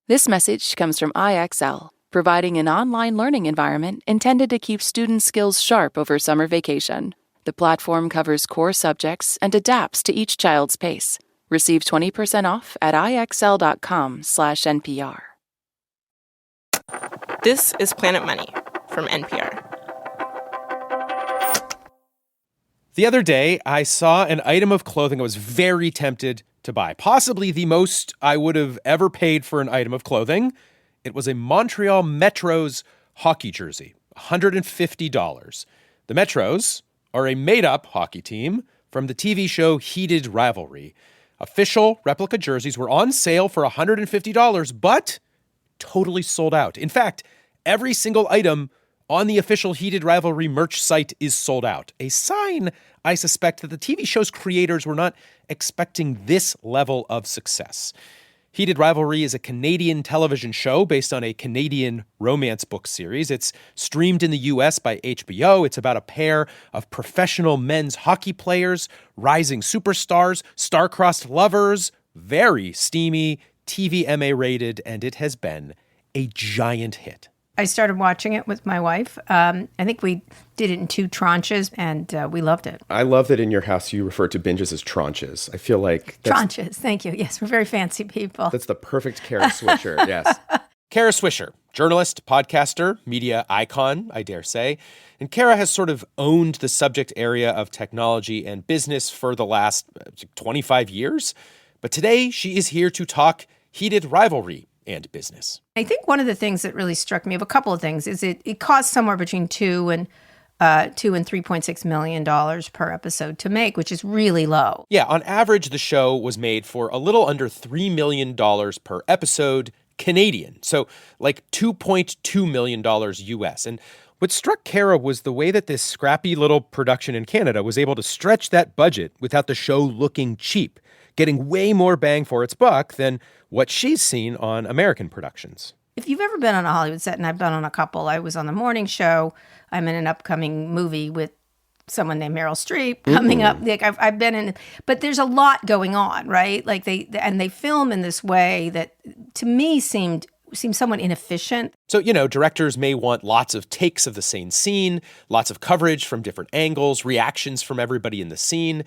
This message comes from IXL, providing an online learning environment intended to keep students' skills sharp over summer vacation. The platform covers core subjects and adapts to each child's pace. Receive 20% off at IXL.com/NPR. This is Planet Money from NPR. The other day, I saw an item of clothing I was very tempted to buy. Possibly the most I would have ever paid for an item of clothing. It was a Montreal Metros hockey jersey, $150. The Metros are a made-up hockey team from the TV show Heated Rivalry. Official replica jerseys were on sale for $150, but totally sold out. In fact, every single item on the official Heated Rivalry merch site is sold out. A sign, I suspect, that the TV show's creators were not expecting this level of success. Heated Rivalry is a Canadian television show based on a Canadian romance book series. It's streamed in the U.S. by HBO. It's about a pair of professional men's hockey players, rising superstars, star-crossed lovers, very steamy, TVMA rated, and it has been a giant hit. I started watching it with my wife. I think we did it in 2 tranches, and we loved it. I love that in your house you refer to binges as tranches. I feel like tranches, thank you. Yes, we're very fancy people. That's the perfect Kara Swisher, yes. Kara Swisher, journalist, podcaster, media icon, I dare say. And Kara has sort of owned the subject area of technology and business for the last 25 years. But today she is here to talk Heated Rivalry and business. I think one of the things that really struck me of a couple of things is it costs somewhere between $2 and $3.6 million per episode to make, which is really low. Yeah, on average, the show was made for a little under $3 million per episode Canadian. So like $2.2 million US. And what struck Kara was the way that this scrappy little production in Canada was able to stretch that budget without the show looking cheap, getting way more bang for its buck than what she's seen on American productions. If you've ever been on a Hollywood set, and I've been on a couple, I was on the morning show. I'm in an upcoming movie with someone named Meryl Streep coming up. Like I've been in, but there's a lot going on, right? Like they film in this way that to me seemed somewhat inefficient. So, directors may want lots of takes of the same scene, lots of coverage from different angles, reactions from everybody in the scene.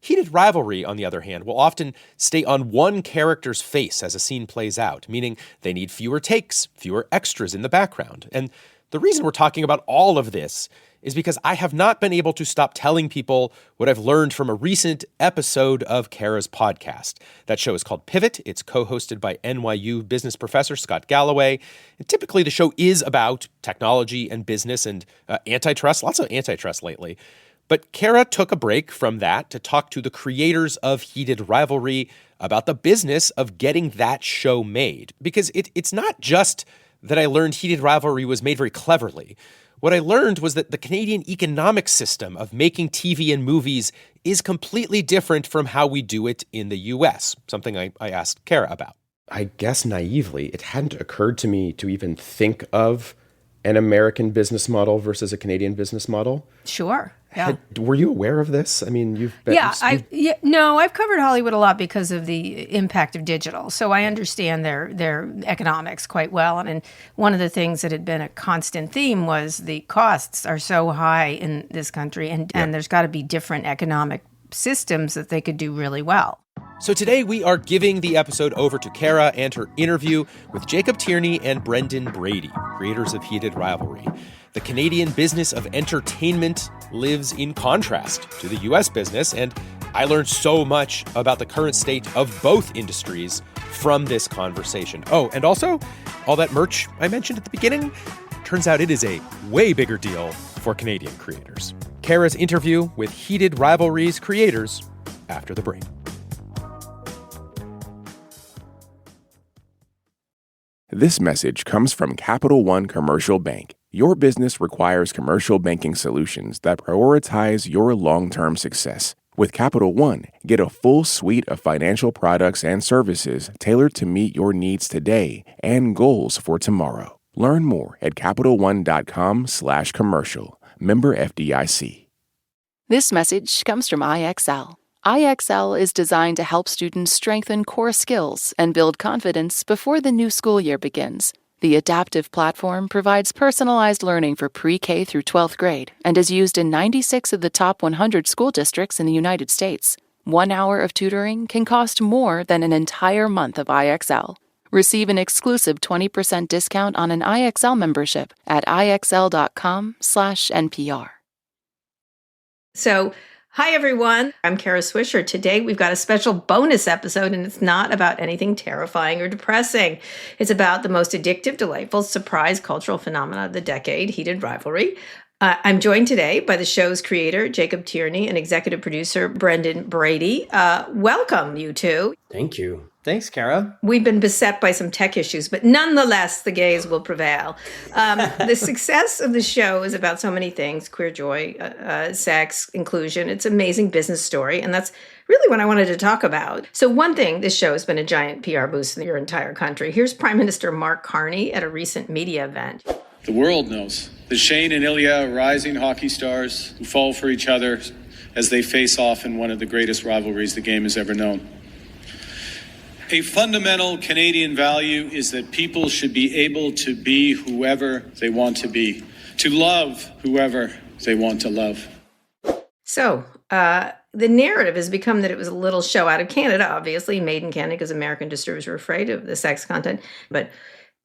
Heated Rivalry, on the other hand, will often stay on one character's face as a scene plays out, meaning they need fewer takes, fewer extras in the background. And the reason we're talking about all of this is because I have not been able to stop telling people what I've learned from a recent episode of Kara's podcast. That show is called Pivot. It's co-hosted by NYU business professor Scott Galloway. And typically the show is about technology and business and antitrust, lots of antitrust lately. But Kara took a break from that to talk to the creators of Heated Rivalry about the business of getting that show made. Because it's not just that I learned Heated Rivalry was made very cleverly. What I learned was that the Canadian economic system of making TV and movies is completely different from how we do it in the U.S., something I asked Kara about. I guess naively, it hadn't occurred to me to even think of an American business model versus a Canadian business model. Sure. Yeah. Were you aware of this? I mean, you've been... I've covered Hollywood a lot because of the impact of digital. So I understand their economics quite well. And one of the things that had been a constant theme was the costs are so high in this country, and there's got to be different economic systems that they could do really well. So today we are giving the episode over to Kara and her interview with Jacob Tierney and Brendan Brady, creators of Heated Rivalry. The Canadian business of entertainment lives in contrast to the U.S. business, and I learned so much about the current state of both industries from this conversation. Oh, and also, all that merch I mentioned at the beginning, turns out it is a way bigger deal for Canadian creators. Kara's interview with Heated Rivalry's creators after the break. This message comes from Capital One Commercial Bank. Your business requires commercial banking solutions that prioritize your long-term success. With Capital One, get a full suite of financial products and services tailored to meet your needs today and goals for tomorrow. Learn more at CapitalOne.com/commercial. Member FDIC. This message comes from IXL. IXL is designed to help students strengthen core skills and build confidence before the new school year begins. The adaptive platform provides personalized learning for pre-K through 12th grade and is used in 96 of the top 100 school districts in the United States. 1 hour of tutoring can cost more than an entire month of IXL. Receive an exclusive 20% discount on an IXL membership at IXL.com/NPR. So, hi everyone. I'm Kara Swisher. Today we've got a special bonus episode, and it's not about anything terrifying or depressing. It's about the most addictive, delightful, surprise cultural phenomena of the decade, Heated Rivalry. I'm joined today by the show's creator, Jacob Tierney, and executive producer, Brendan Brady. Welcome, you two. Thank you. Thanks, Kara. We've been beset by some tech issues, but nonetheless, the gays will prevail. The success of the show is about so many things: queer joy, sex, inclusion. It's an amazing business story, and that's really what I wanted to talk about. So one thing, this show has been a giant PR boost in your entire country. Here's Prime Minister Mark Carney at a recent media event. The world knows that Shane and Ilya are rising hockey stars who fall for each other as they face off in one of the greatest rivalries the game has ever known. A fundamental Canadian value is that people should be able to be whoever they want to be, to love whoever they want to love. So, the narrative has become that it was a little show out of Canada, obviously, made in Canada because American distributors were afraid of the sex content. But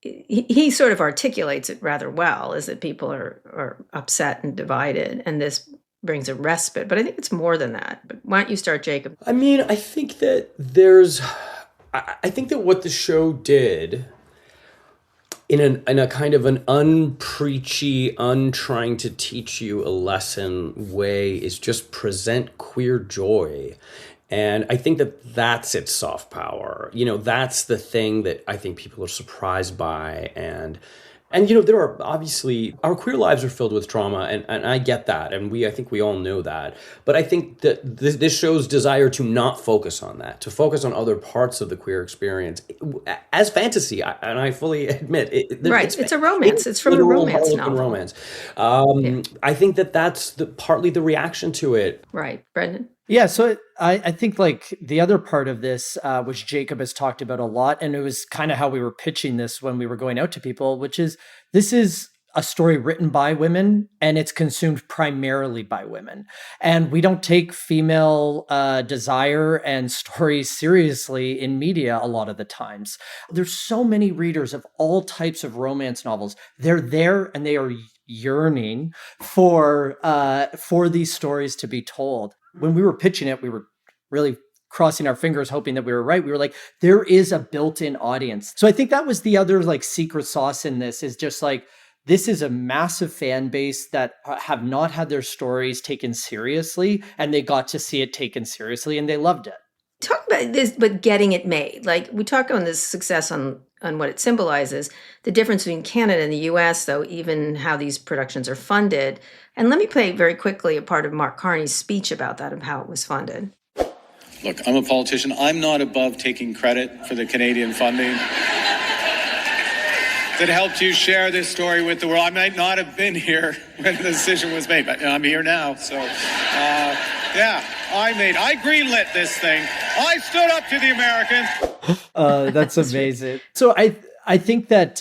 he sort of articulates it rather well, is that people are upset and divided, and this brings a respite. But I think it's more than that. But why don't you start, Jacob? I mean, I think that what the show did in a kind of an unpreachy, untrying to teach you a lesson way is just present queer joy. And I think that that's its soft power. You know, that's the thing that I think people are surprised by. And you know, there are obviously, our queer lives are filled with trauma, and I get that, and I think we all know that. But I think that this show's desire to not focus on that, to focus on other parts of the queer experience as fantasy, and I fully admit it. Right, it's a romance. It's from a romance novel. Romance. I think that that's partly the reaction to it. Right, Brendan? Yeah, so I think like the other part of this, which Jacob has talked about a lot, and it was kind of how we were pitching this when we were going out to people, which is this is a story written by women and it's consumed primarily by women. And we don't take female desire and stories seriously in media a lot of the times. There's so many readers of all types of romance novels. They're there and they are yearning for these stories to be told. When we were pitching it, we were really crossing our fingers, hoping that we were right. We were like, there is a built-in audience. So I think that was the other like secret sauce in this, is just like, this is a massive fan base that have not had their stories taken seriously, and they got to see it taken seriously and they loved it. Talk about this, but getting it made. Like, we talk on this success on what it symbolizes, the difference between Canada and the US, though, even how these productions are funded. And let me play very quickly a part of Mark Carney's speech about that, of how it was funded. Look, I'm a politician. I'm not above taking credit for the Canadian funding that helped you share this story with the world. I might not have been here when the decision was made, but I'm here now. So, I greenlit this thing. I stood up to the Americans. That's amazing. So I think that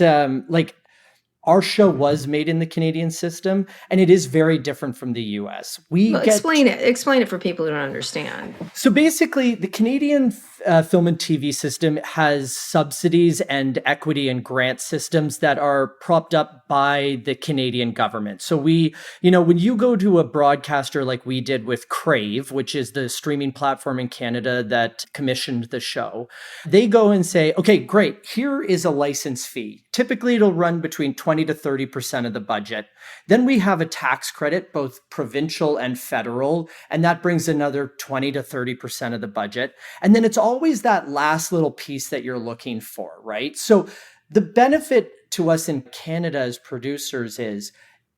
our show was made in the Canadian system, and it is very different from the US. Explain it for people who don't understand. So basically, the Canadian film and TV system has subsidies and equity and grant systems that are propped up by the Canadian government. So when you go to a broadcaster like we did with Crave, which is the streaming platform in Canada that commissioned the show, they go and say, okay, great, here is a license fee. Typically, it'll run between 20 to 30% of the budget. Then we have a tax credit, both provincial and federal, and that brings another 20 to 30% of the budget. And then it's always that last little piece that you're looking for, right? So the benefit to us in Canada as producers is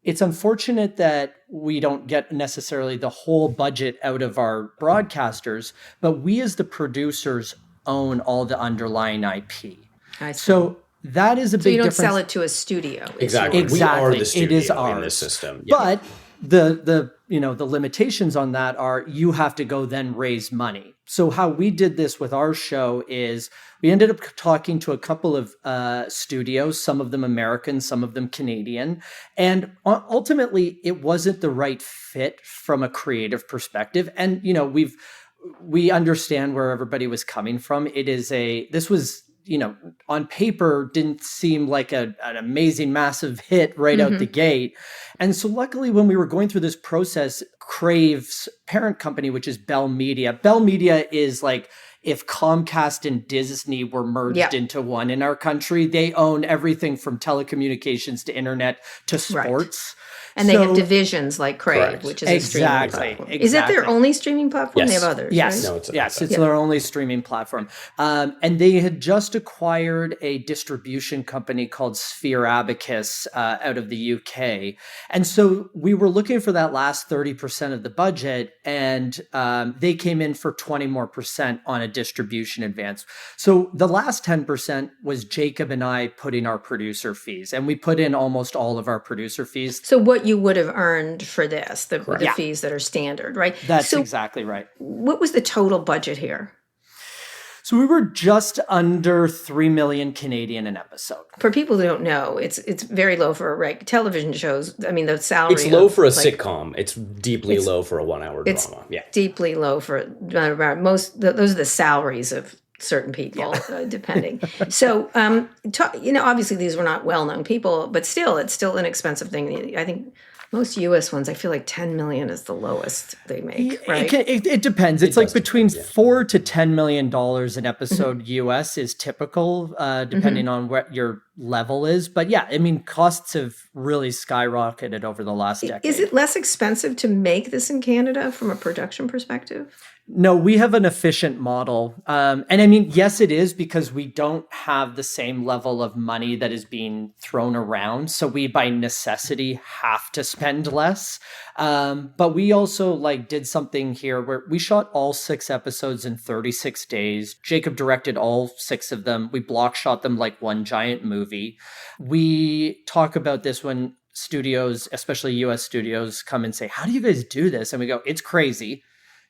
it's unfortunate that we don't get necessarily the whole budget out of our broadcasters, but we as the producers own all the underlying IP. I see. So that is a big difference. So you don't sell it to a studio. Exactly. We are the studio in this system. Yeah. But the the limitations on that are you have to go then raise money. So how we did this with our show is we ended up talking to a couple of studios, some of them American, some of them Canadian. And ultimately, it wasn't the right fit from a creative perspective. And, we understand where everybody was coming from. This was on paper didn't seem like an amazing, massive hit right out the gate. And so luckily when we were going through this process, Crave's parent company, which is Bell Media is like if Comcast and Disney were merged into one in our country. They own everything from telecommunications to internet to sports. Right. And they have divisions like Crave, which is a streaming platform. Is it their only streaming platform? Yes. They have others, yes. right? No, it's their only streaming platform. And they had just acquired a distribution company called Sphere Abacus out of the UK. And so we were looking for that last 30% of the budget, and they came in for 20% more on a distribution advance. So the last 10% was Jacob and I putting our producer fees, and we put in almost all of our producer fees. So what you would have earned for this, the fees that are standard, right? That's exactly right. What was the total budget here? So we were just under 3 million Canadian an episode. For people who don't know, it's very low for television shows. I mean, the salary. It's low for a sitcom. It's deeply low for a 1 hour drama. Yeah, deeply low for most. Those are the salaries of certain people, depending. So, obviously these were not well-known people, but still, it's still an expensive thing. I think most U.S. ones, I feel like 10 million is the lowest they make, right? It depends. It's like between $4 to $10 million an episode U.S. is typical, depending on what your level is. But yeah, I mean, costs have really skyrocketed over the last decade. Is it less expensive to make this in Canada from a production perspective? No, we have an efficient model. And I mean, yes, it is because we don't have the same level of money that is being thrown around. So we, by necessity, have to spend less. But we also did something here where we shot all 6 episodes in 36 days. Jacob directed all 6 of them. We block shot them like one giant movie. We talk about this when studios, especially US studios, come and say, how do you guys do this? And we go, it's crazy.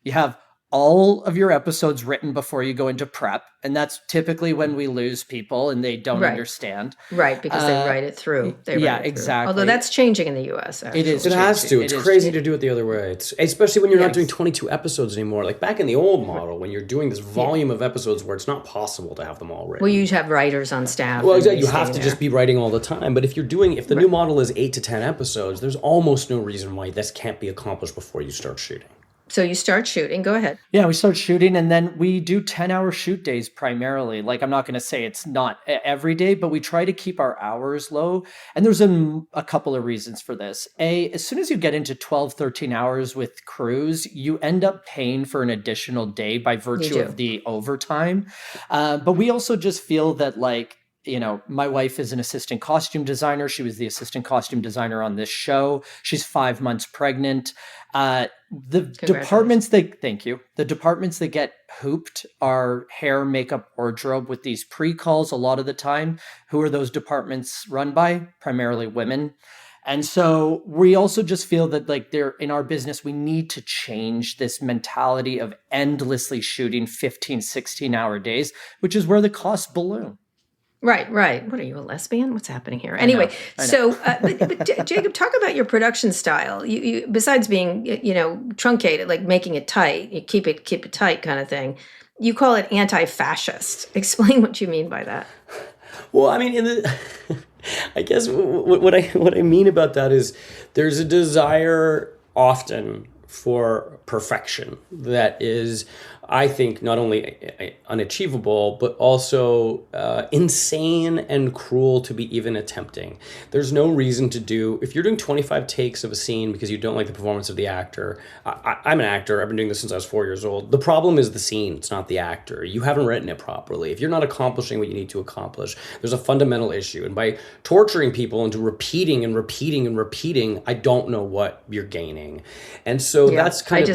You have all of your episodes written before you go into prep. And that's typically when we lose people and they don't understand. Right, because they write it through. Exactly. Although that's changing in the U.S. Actually. It has to. It's crazy to do it the other way. Especially when you're not doing 22 episodes anymore. Like back in the old model, when you're doing this volume of episodes where it's not possible to have them all written. Well, you have writers on staff. Well, exactly. You have to just be writing all the time. But if the new model is 8 to 10 episodes, there's almost no reason why this can't be accomplished before you start shooting. So you start shooting. Go ahead. Yeah, we start shooting, and then we do 10-hour shoot days primarily. Like, I'm not going to say it's not every day, but we try to keep our hours low. And there's a couple of reasons for this. As soon as you get into 12, 13 hours with crews, you end up paying for an additional day by virtue of the overtime. But we also just feel that, my wife is an assistant costume designer. She was the assistant costume designer on this show. She's 5 months pregnant. The departments the departments that get hooped are hair, makeup, wardrobe with these pre-calls a lot of the time. Who are those departments run by? Primarily women. And so we also just feel that they're in our business, we need to change this mentality of endlessly shooting 15, 16-hour days, which is where the costs balloon. Right. What are you, a lesbian? What's happening here? Anyway, I know. But Jacob, talk about your production style. You besides being, truncated, like making it tight, you keep it tight kind of thing. You call it anti-fascist. Explain what you mean by that. Well, I mean, I guess what I mean about that is there's a desire often for perfection that is, I think, not only unachievable, but also insane and cruel to be even attempting. There's no reason to do, if you're doing 25 takes of a scene because you don't like the performance of the actor. I'm an actor. I've been doing this since I was 4 years old. The problem is the scene. It's not the actor. You haven't written it properly. If you're not accomplishing what you need to accomplish, there's a fundamental issue. And by torturing people into repeating and repeating and repeating, I don't know what you're gaining. And so that's kind of...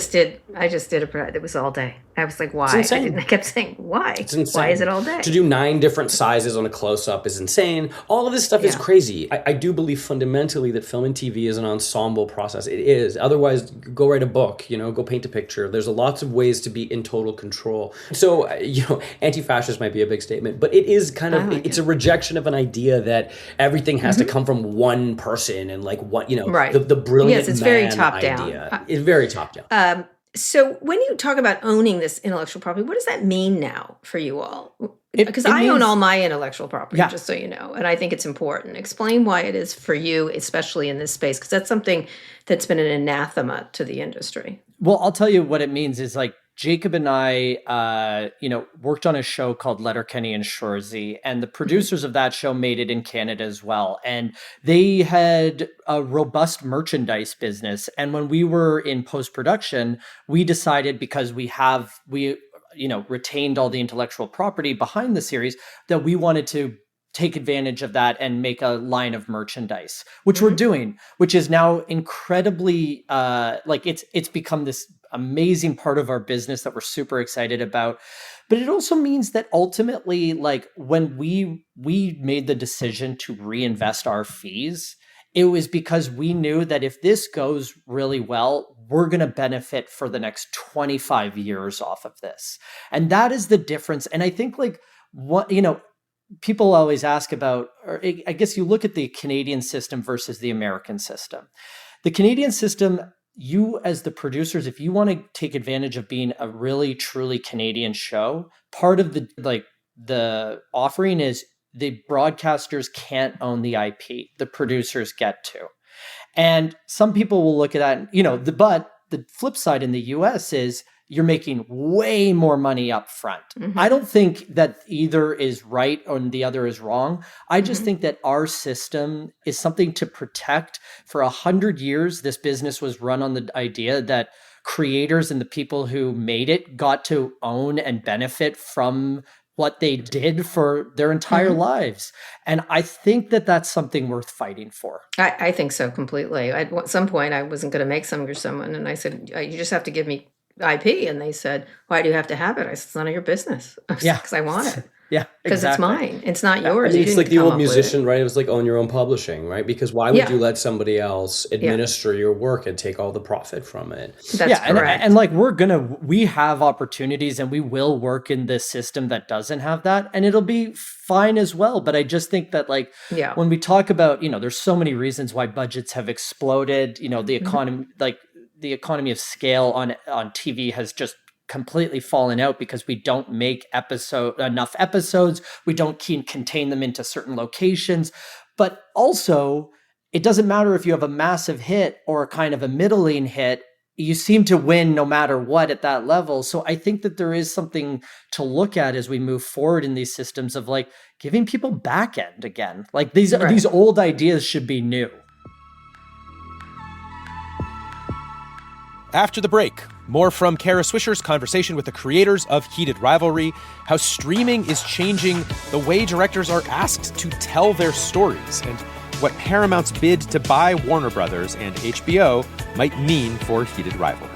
I just did a, it was all day. I was like, why? It's insane. I kept saying, why? It's insane. Why is it all day? To do 9 different sizes on a close-up is insane. All of this stuff is crazy. I do believe fundamentally that film and TV is an ensemble process. It is. Otherwise, go write a book, go paint a picture. There's lots of ways to be in total control. So, anti-fascist might be a big statement, but it is kind of, it's a rejection of an idea that everything has to come from one person and like what, the brilliant Yes, it's very top idea. down. It's very top down. So when you talk about owning this intellectual property, what does that mean now for you all? Because I own all my intellectual property, just so you know, and I think it's important. Explain why it is for you, especially in this space, because that's something that's been an anathema to the industry. Well, I'll tell you what it means is like Jacob and I, worked on a show called Letterkenny and Shoresy, and the producers of that show made it in Canada as well. And they had a robust merchandise business. And when we were in post-production, we decided, because we retained all the intellectual property behind the series, that we wanted to take advantage of that and make a line of merchandise, which we're doing, which is now incredibly it's become this amazing part of our business that we're super excited about. But it also means that ultimately, like when we made the decision to reinvest our fees, it was because we knew that if this goes really well, we're going to benefit for the next 25 years off of this. And that is the difference. And I think people always ask about, or I guess you look at the Canadian system versus the American system. The Canadian system, you as the producers, if you want to take advantage of being a really truly Canadian show, part of the offering is the broadcasters can't own the IP. The producers get to. And some people will look at that, but the flip side in the US is you're making way more money up front. I don't think that either is right or the other is wrong. I just think that our system is something to protect. For 100 years, this business was run on the idea that creators and the people who made it got to own and benefit from what they did for their entire lives. And I think that that's something worth fighting for. I think so completely. At some point, I wasn't going to make some for someone. And I said, you just have to give me IP. And they said, why do you have to have it? I said, it's none of your business. Because I want it. Yeah, because it's mine. It's not yours. It's like the old musician, right? It was like own your own publishing, right? Because why would you let somebody else administer your work and take all the profit from it? That's correct. And like we have opportunities and we will work in this system that doesn't have that, and it'll be fine as well. But I just think that when we talk about, there's so many reasons why budgets have exploded, the economy, the economy of scale on TV has just completely fallen out because we don't make enough episodes. We don't contain them into certain locations. But also, it doesn't matter if you have a massive hit or a kind of a middling hit. You seem to win no matter what at that level. So I think that there is something to look at as we move forward in these systems of giving people back end again. These old ideas should be new. After the break, more from Kara Swisher's conversation with the creators of Heated Rivalry, how streaming is changing the way directors are asked to tell their stories, and what Paramount's bid to buy Warner Brothers and HBO might mean for Heated Rivalry.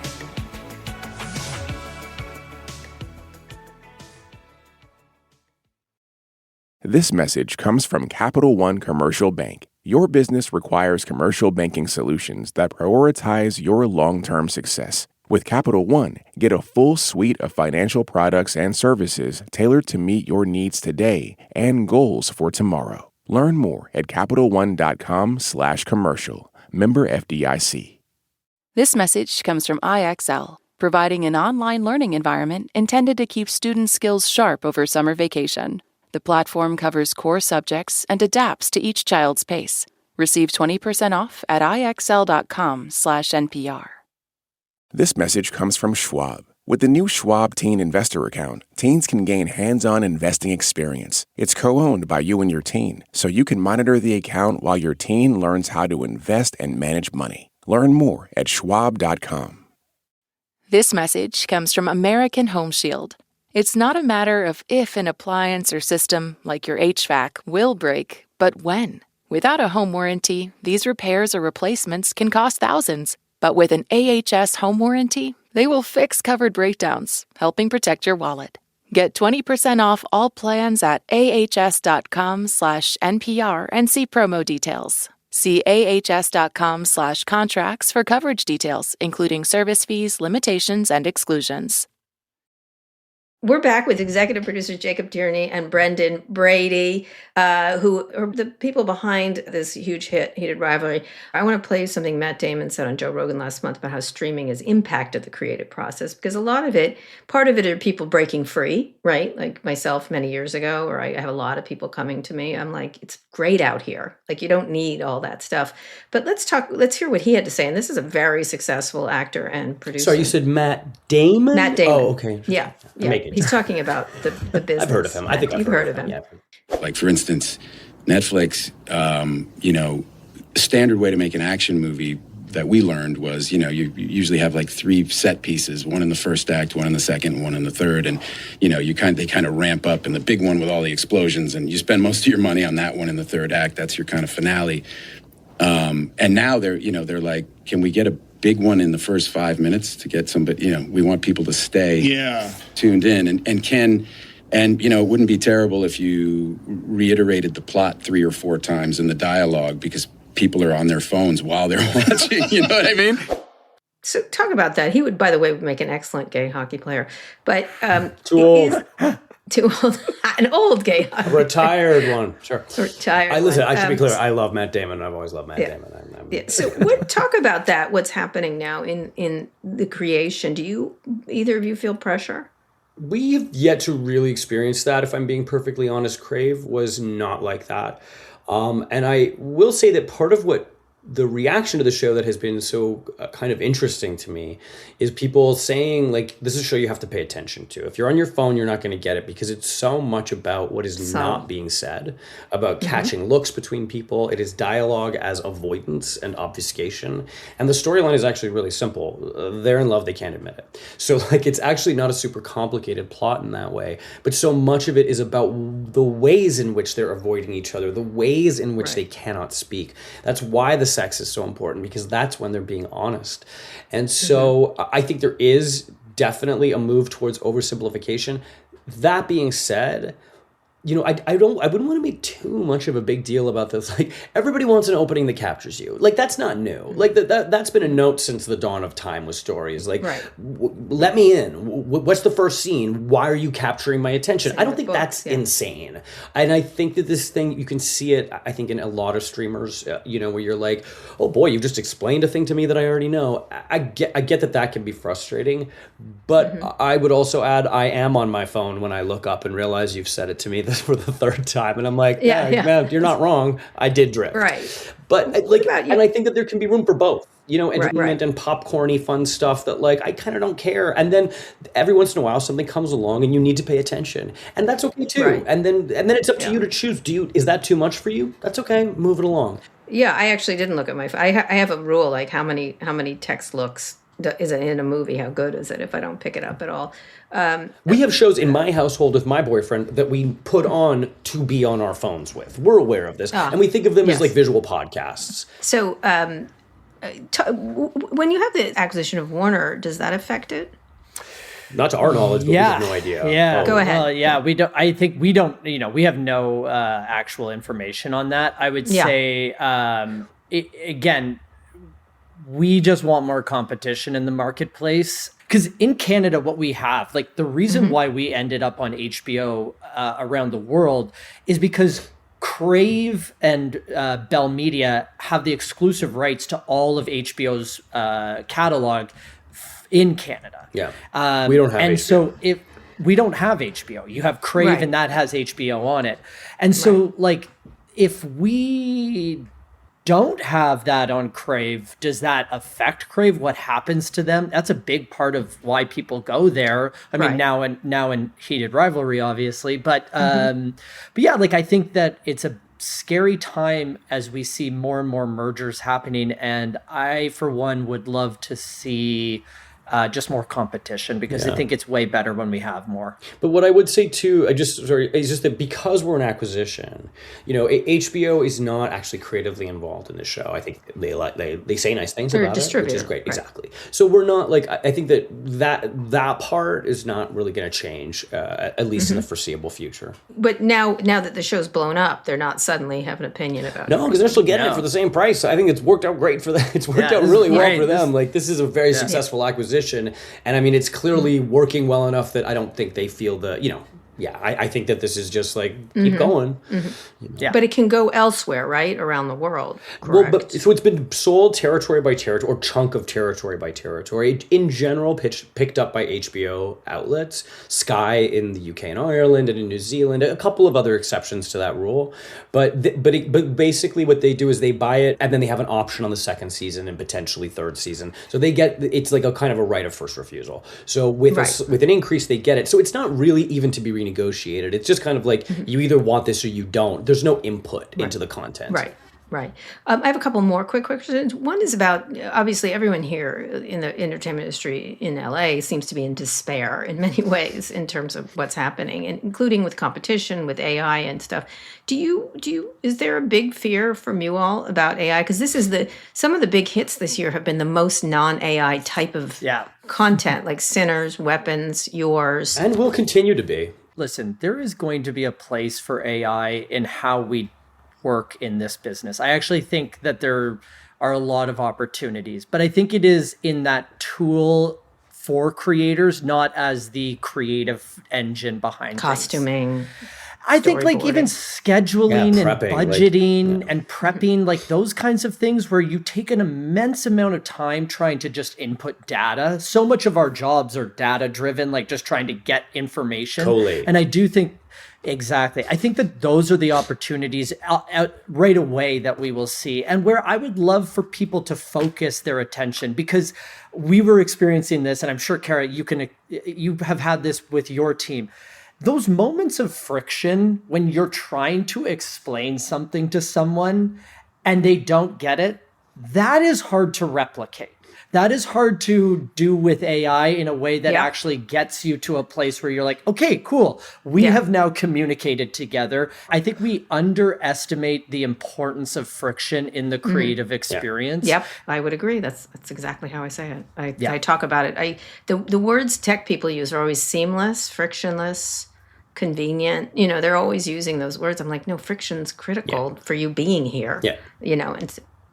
This message comes from Capital One Commercial Bank. Your business requires commercial banking solutions that prioritize your long-term success. With Capital One, get a full suite of financial products and services tailored to meet your needs today and goals for tomorrow. Learn more at CapitalOne.com/commercial. Member FDIC. This message comes from IXL, providing an online learning environment intended to keep student skills sharp over summer vacation. The platform covers core subjects and adapts to each child's pace. Receive 20% off at IXL.com/NPR. This message comes from Schwab. With the new Schwab Teen Investor Account, teens can gain hands-on investing experience. It's co-owned by you and your teen, so you can monitor the account while your teen learns how to invest and manage money. Learn more at schwab.com. This message comes from American Home Shield. It's not a matter of if an appliance or system, like your HVAC, will break, but when. Without a home warranty, these repairs or replacements can cost thousands. But with an AHS home warranty, They will fix covered breakdowns, helping protect your wallet. Get 20% off all plans at ahs.com/NPR and see promo details. See ahs.com/contracts for coverage details, including service fees, limitations, and exclusions. We're back with executive producers Jacob Tierney and Brendan Brady, who are the people behind this huge hit, Heated Rivalry. I want to play you something Matt Damon said on Joe Rogan last month about how streaming has impacted the creative process, because a lot of it, part of it are people breaking free, right? Like myself many years ago, or I have a lot of people coming to me. I'm like, it's great out here. Like, you don't need all that stuff. But let's hear what he had to say. And this is a very successful actor and producer. Sorry, you said Matt Damon? Matt Damon. Oh, okay. Yeah. He's talking about the business. I've heard of him. I think you've heard of him. Yeah. Like, for instance, Netflix, standard way to make an action movie that we learned was, you usually have like 3 set pieces, one in the first act, one in the second, one in the third. And, they kind of ramp up, and the big one with all the explosions, and you spend most of your money on that one in the third act. That's your kind of finale. And now they're like, can we get a big one in the first 5 minutes to get somebody, we want people to stay tuned in, and it wouldn't be terrible if you reiterated the plot 3 or 4 times in the dialogue, because people are on their phones while they're watching, you know what I mean? So talk about that. He would, by the way, make an excellent gay hockey player, but too old. Too old. An old gay hockey retired one. Sure. Retired. I should be clear. I love Matt Damon. I've always loved Matt Damon. So talk about that. What's happening now in the creation? Do either of you feel pressure? We have yet to really experience that. If I'm being perfectly honest, Crave was not like that. And I will say that part of what the reaction to the show that has been so kind of interesting to me is people saying, like, this is a show you have to pay attention to. If you're on your phone, you're not going to get it, because it's so much about what is not being said, about catching looks between people. It is dialogue as avoidance and obfuscation. And the storyline is actually really simple. They're in love, they can't admit it. So, like, it's actually not a super complicated plot in that way, but so much of it is about the ways in which they're avoiding each other, the ways in which they cannot speak. That's why the sex is so important, because that's when they're being honest. And so I think there is definitely a move towards oversimplification. That being said, I wouldn't want to make too much of a big deal about this. Like, everybody wants an opening that captures you. Like, that's not new. Like, that's been a note since the dawn of time with stories. Like, let me in. What's the first scene? Why are you capturing my attention? I don't think that's insane. And I think that this thing, you can see it, I think, in a lot of streamers, where you're like, oh boy, you've just explained a thing to me that I already know. I get that can be frustrating. But I would also add, I am on my phone when I look up and realize you've said it to me for the 3rd time, and I'm like, man, you're not wrong. I did drift, but and I think that there can be room for both, entertainment and popcorny fun stuff that, like, I kind of don't care, and then every once in a while something comes along and you need to pay attention, and that's okay too. And then it's up to you to choose. Is that too much for you? That's okay. Move it along. I actually didn't look at my phone. I have a rule, like how many text looks is it in a movie? How good is it if I don't pick it up at all? We have shows in my household with my boyfriend that we put on to be on our phones with. We're aware of this. And we think of them as like visual podcasts. So when you have the acquisition of Warner, does that affect it? Not to our knowledge, but we have no idea. Yeah. Go ahead. We don't. I think we don't. We have no actual information on that. I would say, again, we just want more competition in the marketplace. Because in Canada, what we have, like, the reason why we ended up on HBO around the world is because Crave and Bell Media have the exclusive rights to all of HBO's catalog in Canada. Yeah, we don't have and HBO. So if we don't have HBO, you have Crave and that has HBO on it. And so, like, if we don't have that on Crave, does that affect Crave? What happens to them? That's a big part of why people go there. I mean, now in Heated Rivalry, obviously, but yeah, like, I think that it's a scary time as we see more and more mergers happening, and I, for one, would love to see just more competition, because I think it's way better when we have more. But what I would say too, is just that because we're an acquisition, HBO is not actually creatively involved in the show. I think they say nice things about it, which is great. Right. Exactly. So we're not I think that part is not really going to change, at least in the foreseeable future. But now that the show's blown up, they're not suddenly have an opinion about it. No, because they're still getting it for the same price. I think it's worked out great for them. It's worked out really well for them. This is a very successful acquisition. And I mean, it's clearly working well enough that I don't think they feel I think that this is just keep going. Yeah. But it can go elsewhere, right? Around the world. Correct. Well, so it's been sold territory by territory, or chunk of territory by territory. In general, picked up by HBO outlets, Sky in the UK and Ireland, and in New Zealand, a couple of other exceptions to that rule. But basically what they do is they buy it, and then they have an option on the second season and potentially third season. So they get, it's like a kind of a right of first refusal. So with an increase, they get it. So it's not really even to be renegotiated. It's just kind of you either want this or you don't. There's no input into the content. Right. I have a couple more quick questions. One is about, obviously, everyone here in the entertainment industry in LA seems to be in despair in many ways in terms of what's happening, and including with competition, with AI and stuff. Is there a big fear from you all about AI? Because some of the big hits this year have been the most non-AI type of content, like Sinners, Weapons, Yours. And will continue to be. Listen, there is going to be a place for AI in how we work in this business. I actually think that there are a lot of opportunities, but I think it is in that tool for creators, not as the creative engine behind costuming. Things. I think even scheduling and budgeting and prepping, those kinds of things where you take an immense amount of time trying to just input data. So much of our jobs are data driven, just trying to get information. Totally. And I do think exactly. I think that those are the opportunities out right away that we will see, and where I would love for people to focus their attention, because we were experiencing this, and I'm sure, Kara, you have had this with your team. Those moments of friction when you're trying to explain something to someone and they don't get it, that is hard to replicate. That is hard to do with AI in a way that actually gets you to a place where you're like, okay, cool. We have now communicated together. I think we underestimate the importance of friction in the creative experience. Yep, I would agree. That's exactly how I say it. I talk about it. The words tech people use are always seamless, frictionless, convenient. They're always using those words. I'm like, no, friction's critical for you being here.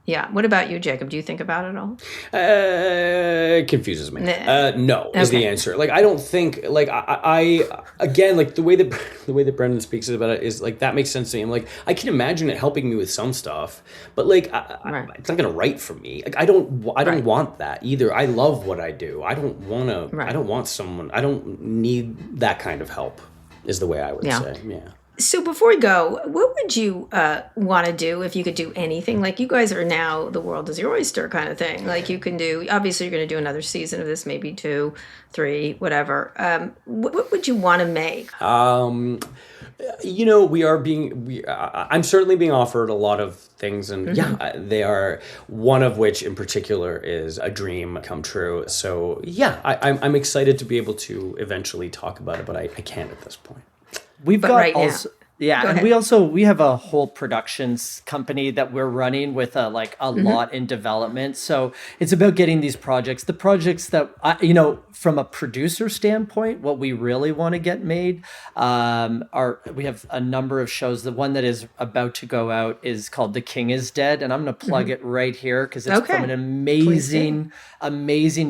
Yeah. What about you, Jacob? Do you think about it all? It confuses me. No is the answer. I don't think I again, the way that Brendan speaks about it is that makes sense to me. I'm I can imagine it helping me with some stuff, but it's not gonna write for me. I don't want that either. I love what I do. I don't need that kind of help, is the way I would say. Yeah. So before we go, what would you want to do if you could do anything? You guys are now, the world is your oyster kind of thing. You can do, obviously you're going to do another season of this, maybe 2, 3, whatever. What would you want to make? I'm certainly being offered a lot of things, and they are, one of which in particular is a dream come true. So I'm excited to be able to eventually talk about it, but I can't at this point. We have a whole productions company that we're running with a lot in development. So it's about getting these projects, the projects that, from a producer standpoint, what we really want to get made we have a number of shows. The one that is about to go out is called The King is Dead. And I'm going to plug it right here because it's from an amazing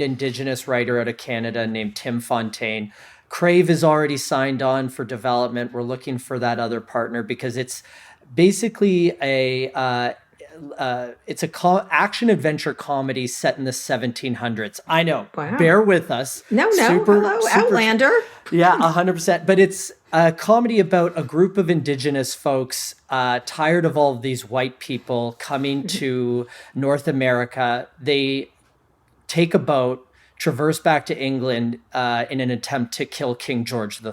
Indigenous writer out of Canada named Tim Fontaine. Crave is already signed on for development. We're looking for that other partner because it's basically it's a action adventure comedy set in the 1700s. I know. Wow. Bear with us. No. Hello, Outlander. Yeah, 100%. But it's a comedy about a group of Indigenous folks tired of all of these white people coming to North America. They take a boat, traverse back to England in an attempt to kill King George III.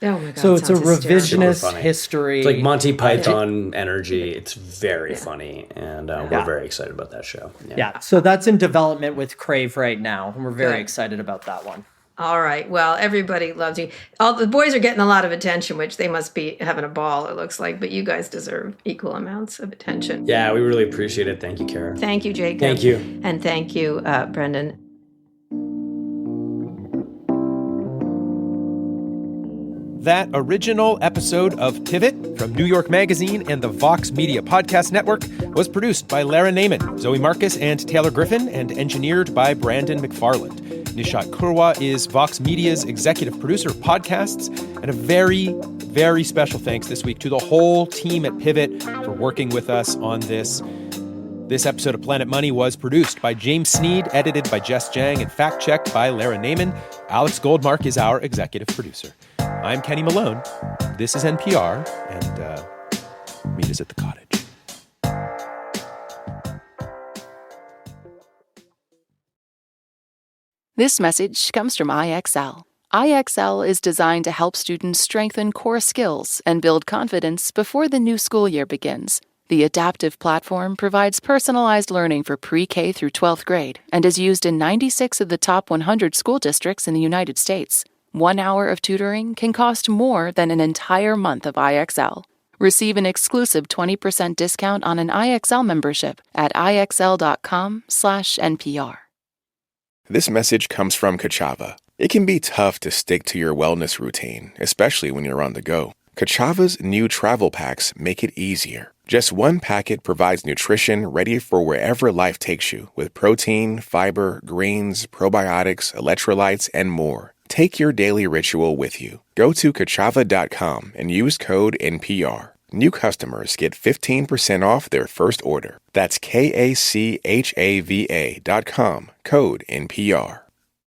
Oh my God! So it's a sounds hysterical. revisionist history. It's like Monty Python energy. It's very funny, and we're very excited about that show. Yeah, so that's in development with Crave right now, and we're very Good. excited about that one. All right. Well, everybody loves you. All the boys are getting a lot of attention, which they must be having a ball, it looks like. But you guys deserve equal amounts of attention. Yeah, we really appreciate it. Thank you, Kara. Thank you, Jacob. Thank you. And thank you, Brendan. That original episode of Pivot from New York Magazine and the Vox Media Podcast Network was produced by Lara Naman, Zoe Marcus, and Taylor Griffin, and engineered by Brandon McFarland. Nishat Kurwa is Vox Media's executive producer of podcasts, and a very, very special thanks this week to the whole team at Pivot for working with us on this. This episode of Planet Money was produced by James Sneed, edited by Jess Jiang, and fact-checked by Lara Naman. Alex Goldmark is our executive producer. I'm Kenny Malone. This is NPR, and meet us at the cottage. This message comes from IXL. IXL is designed to help students strengthen core skills and build confidence before the new school year begins. The adaptive platform provides personalized learning for pre-K through 12th grade and is used in 96 of the top 100 school districts in the United States. 1 hour of tutoring can cost more than an entire month of IXL. Receive an exclusive 20% discount on an IXL membership at IXL.com/NPR. This message comes from Kachava. It can be tough to stick to your wellness routine, especially when you're on the go. Kachava's new travel packs make it easier. Just one packet provides nutrition ready for wherever life takes you, with protein, fiber, greens, probiotics, electrolytes, and more. Take your daily ritual with you. Go to Kachava.com and use code NPR. New customers get 15% off their first order. That's KACHAVA.com, code NPR.